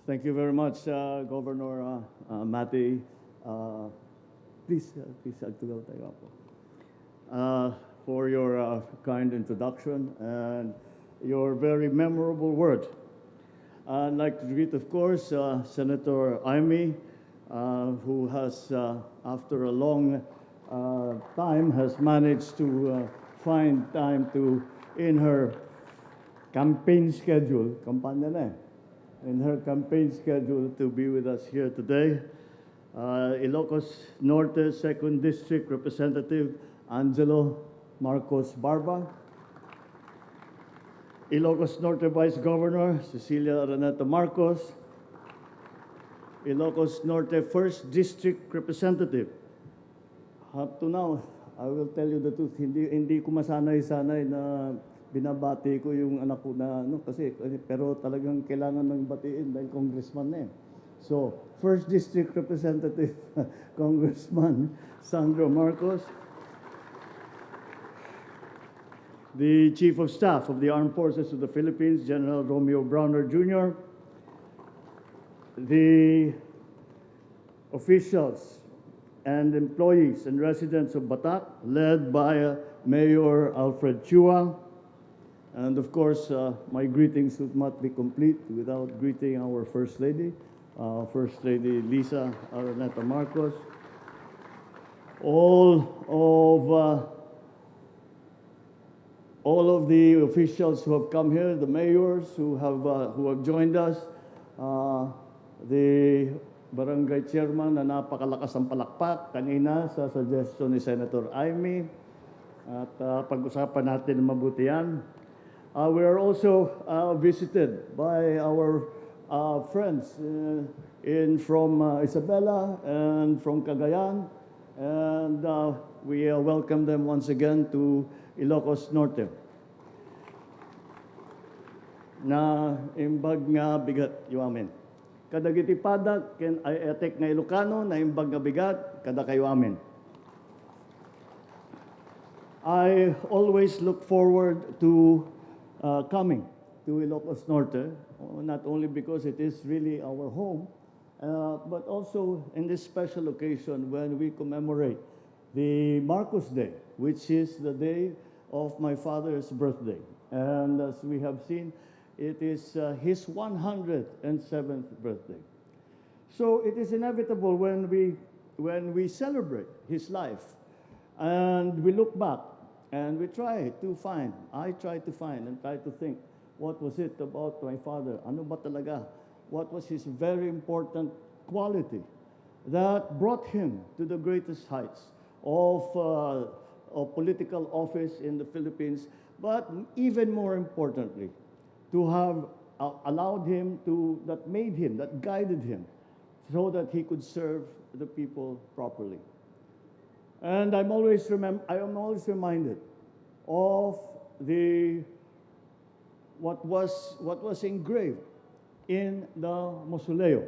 Thank you very much, Governor Mati. Please, agtugaw tayo po. For your kind introduction and your very memorable word. I'd like to greet, of course, Senator Amy, who has, after a long time, has managed to find time to, in her campaign schedule, kampanya na in her campaign schedule to be with us here today. Ilocos Norte 2nd District Representative Angelo Marcos Barba. Ilocos Norte Vice Governor Cecilia Araneta Marcos. Ilocos Norte 1st District Representative. Up to now, I will tell you the truth, hindi ko masanay-sanay na binabati ko yung anak ko na pero talagang kailangan ng batiin dahil congressman na eh. So, 1st District Representative Congressman Sandro Marcos, the Chief of Staff of the Armed Forces of the Philippines, General Romeo Browner Jr., the officials and employees and residents of Batac, led by Mayor Alfred Chua. And of course, my greetings would not be complete without greeting our First Lady, First Lady Lisa Araneta Marcos. All of the officials who have come here, the mayors who have joined us, the barangay chairman na napakalakas ang palakpak kanina sa suggestion ni Senator Amy, at pag-usapan natin mabuti yan. We are also visited by our friends from Isabela and from Cagayan, and we welcome them once again to Ilocos Norte. Na imbag nga bigat yu amin. Kada gitipadak ken ay etek nga Ilocano na imbag nga bigat kada kayo amin. I always look forward to coming to Ilocos Norte, not only because it is really our home, but also in this special occasion when we commemorate the Marcos Day, which is the day of my father's birthday. And as we have seen, it is his 107th birthday. So it is inevitable when we celebrate his life and we look back and I try to find and try to think, what was it about my father? Ano ba talaga? What was his very important quality that brought him to the greatest heights of political office in the Philippines, but even more importantly, to have allowed him to, that guided him so that he could serve the people properly. And I am always reminded of what was engraved in the mausoleum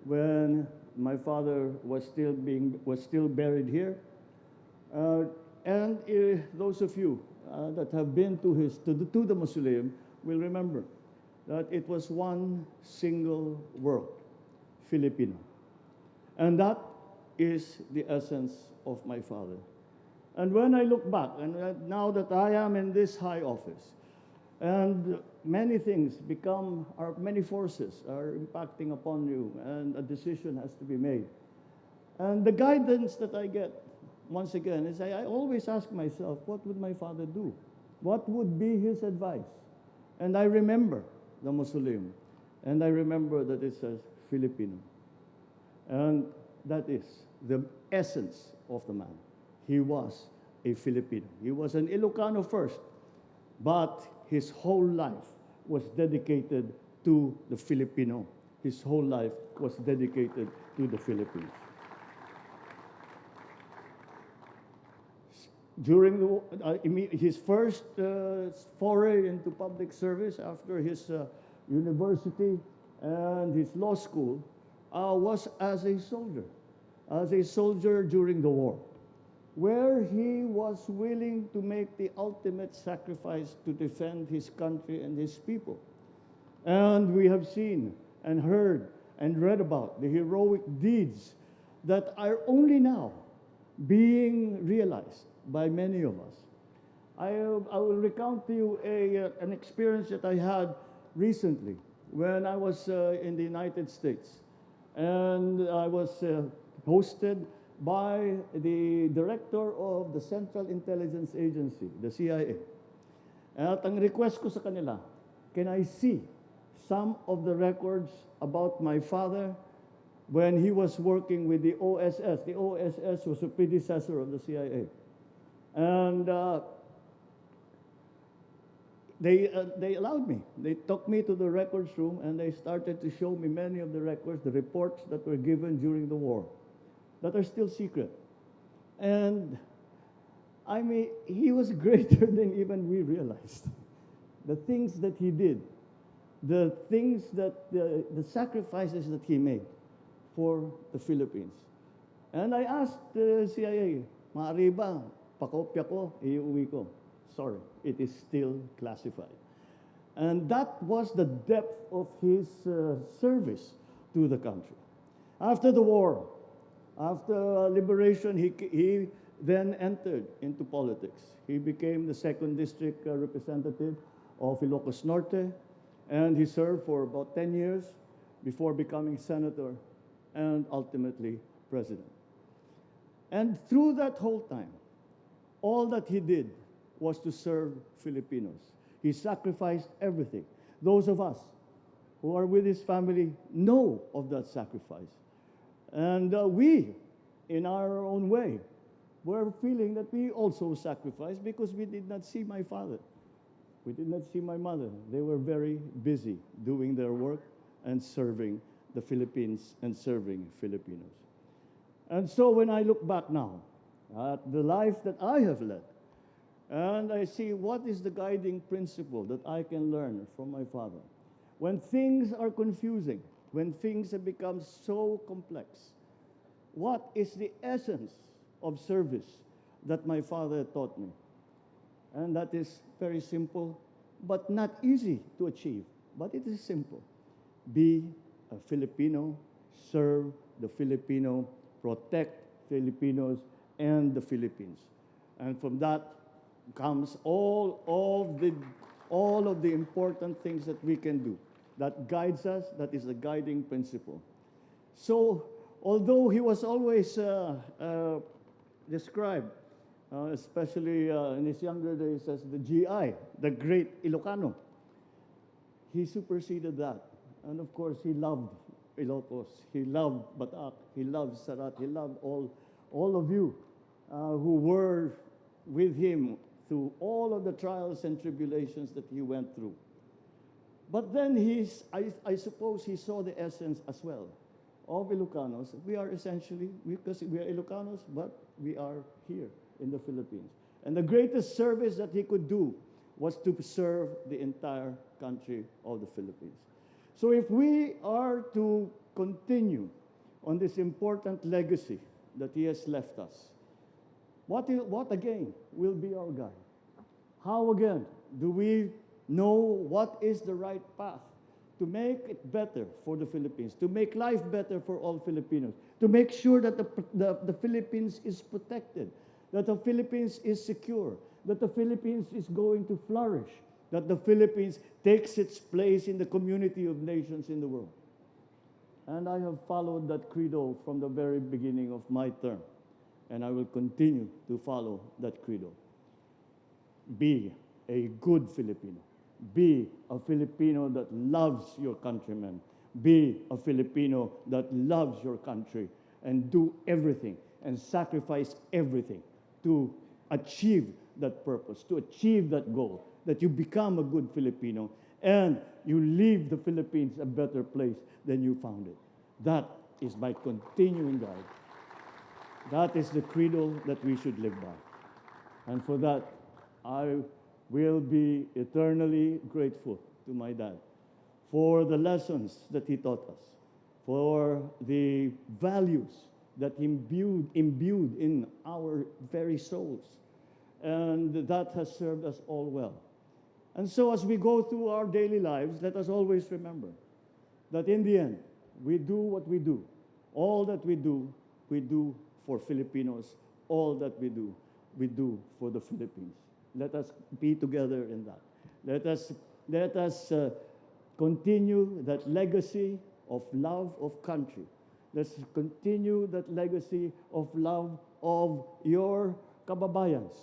when my father was still buried here. And those of you that have been to the mausoleum will remember that it was one single word, Filipino. And that is the essence of my father. And when I look back, and now that I am in this high office, and many things many forces are impacting upon you, and a decision has to be made. And the guidance that I get, once again, is I always ask myself, what would my father do? What would be his advice? And I remember the mausoleum, and I remember that it says Filipino. And that is the essence of the man. He was a Filipino. He was an Ilocano first, but his whole life was dedicated to the Filipino. His whole life was dedicated to the Philippines. During his first foray into public service after his university and his law school was as a soldier during the war, where he was willing to make the ultimate sacrifice to defend his country and his people. And we have seen and heard and read about, the heroic deeds that are only now being realized by many of us. I will recount to you an experience that I had recently when I was in the United States. And I was hosted by the director of the Central Intelligence Agency, the CIA. At ang request ko sa kanila, can I see some of the records about my father when he was working with the OSS. The OSS was a predecessor of the CIA. And they allowed me. They took me to the records room and they started to show me many of the records, the reports that were given during the war that are still secret. And I mean, he was greater than even we realized. The things that he did, the things that, the sacrifices that he made for the Philippines. And I asked the CIA, maaari ba, pakopya ko, iuwi ko. Sorry, it is still classified. And that was the depth of his service to the country. After the war, after liberation, he then entered into politics. He became the 2nd District Representative of Ilocos Norte, and he served for about 10 years before becoming senator and ultimately president. And through that whole time, all that he did was to serve Filipinos. He sacrificed everything. Those of us who are with his family know of that sacrifice. And we, in our own way, were feeling that we also sacrificed because we did not see my father. We did not see my mother. They were very busy doing their work and serving the Philippines and serving Filipinos. And so when I look back now at the life that I have led, and I see what is the guiding principle that I can learn from my father. When things are confusing, when things have become so complex, what is the essence of service that my father taught me? And that is very simple, but not easy to achieve. But it is simple. Be a Filipino, serve the Filipino, protect Filipinos and the Philippines. And from that comes all of the important things that we can do. That guides us, that is the guiding principle. So, although he was always described, especially in his younger days, as the GI, the great Ilocano, he superseded that. And of course, he loved Ilocos, he loved Batac, he loved Sarat, he loved all of you who were with him through all of the trials and tribulations that he went through. But then I suppose he saw the essence as well of Ilocanos. We are essentially, because we are Ilocanos, but we are here in the Philippines. And the greatest service that he could do was to serve the entire country of the Philippines. So if we are to continue on this important legacy that he has left us, what again will be our guide? How again do we know what is the right path to make it better for the Philippines, to make life better for all Filipinos, to make sure that the Philippines is protected, that the Philippines is secure, that the Philippines is going to flourish, that the Philippines takes its place in the community of nations in the world. And I have followed that credo from the very beginning of my term, and I will continue to follow that credo. Be a good Filipino. Be a Filipino that loves your countrymen. Be a Filipino that loves your country, and do everything and sacrifice everything to achieve that purpose, to achieve that goal, that you become a good Filipino and you leave the Philippines a better place than you found it. That is my continuing guide. That is the credo that we should live by. And for that, I will be eternally grateful to my dad for the lessons that he taught us, for the values that he imbued in our very souls. And that has served us all well. And so as we go through our daily lives, let us always remember that in the end, we do what we do. All that we do for Filipinos. All that we do for the Philippines. Let us be together in that. Let us continue that legacy of love of country. Let's continue that legacy of love of your kababayans.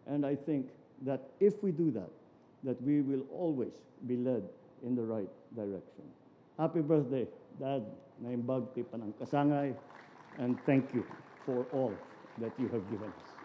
And I think that if we do that, that we will always be led in the right direction. Happy birthday, Dad. Naimbag ti panang kasangay. And thank you for all that you have given us.